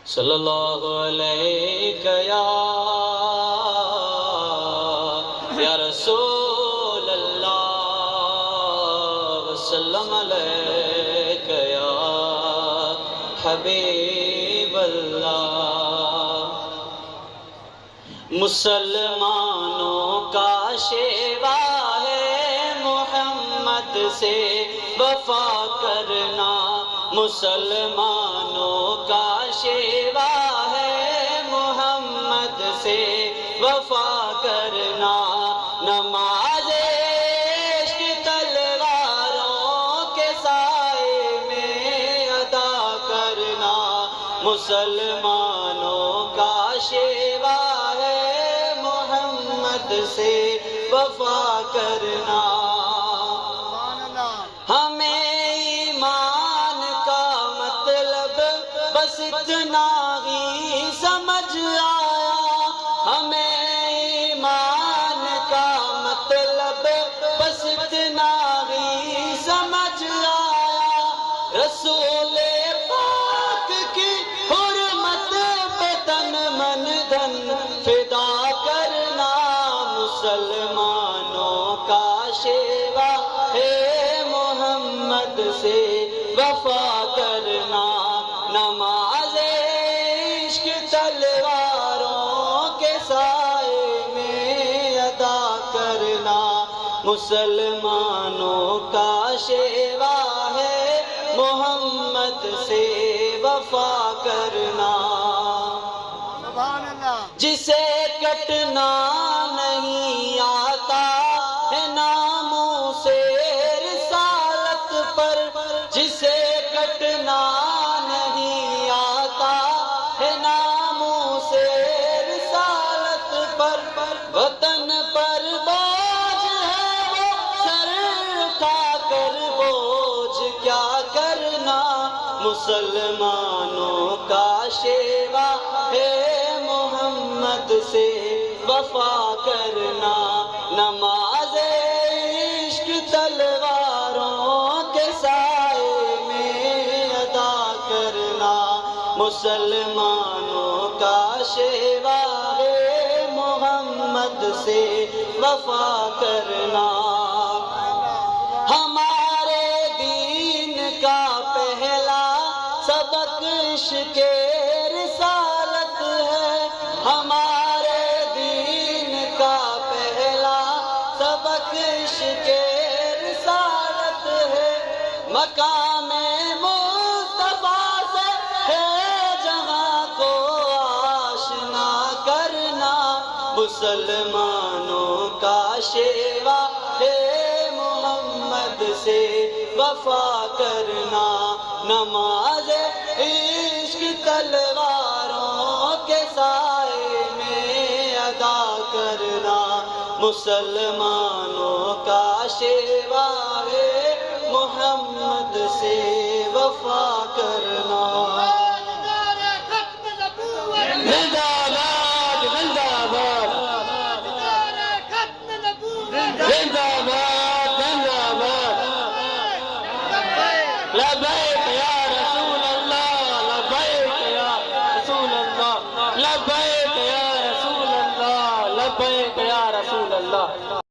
صلی اللہ علیہ یا رسول اللہ، وسلم علیک یا حبیب اللہ۔ مسلمانوں کا شیوا ہے محمد سے وفا کرنا، مسلمانوں کا شیوا ہے محمد سے وفا کرنا، نماز عشق تلواروں کے سائے میں ادا کرنا، مسلمانوں کا شیوا ہے محمد سے وفا کرنا۔ ہمیں ایمان کا مطلب بس اتنا ہی سمجھ آیا، ہمیں ایمان کا مطلب بس اتنا ہی سمجھ آیا، رسول پاک کی حرمت پہ تن من دھن فدا کرنا، مسلمانوں کا شیوا ہے محمد سے وفا کرنا، نماز عشق تلواروں کے سائے میں ادا کرنا، مسلمانوں کا شیوا ہے محمد سے وفا کرنا۔ جسے کٹنا نہیں آتا ہے ناموں سے رسالت پر، جسے کٹنا نہیں آتا ہے ناموں سے رسالت پر، وطن پر بوجھ ہے وہ سر اٹھا کر بوجھ کیا کرنا، مسلمانوں کا شیوا ہے محمد سے وفا کرنا، نماز عشق تلواروں کے سائے میں ادا کرنا، مسلمانوں کا شیوا ہے محمد سے وفا کرنا۔ ہمارے دین کا پہلا سبق عشق رسالت ہے، ہمارے دین کا پہلا سبق عشق رسالت ہے، مقام مصطفیٰ سے ہے جہاں کو آشنا کرنا، مسلمانوں کا شیوا ہے محمد سے وفا کرنا، نماز عشق تلواروں کے سائے میں ادا کرنا، مسلمانوں کا شیوا ہے محمد سے وفا کرنا۔ زندہ باد زندہ باد زندہ باد زندہ باد، لبیک یا رسول اللہ، لبیک یا رسول اللہ، لبیک یا رسول اللہ، لبیک یا رسول اللہ۔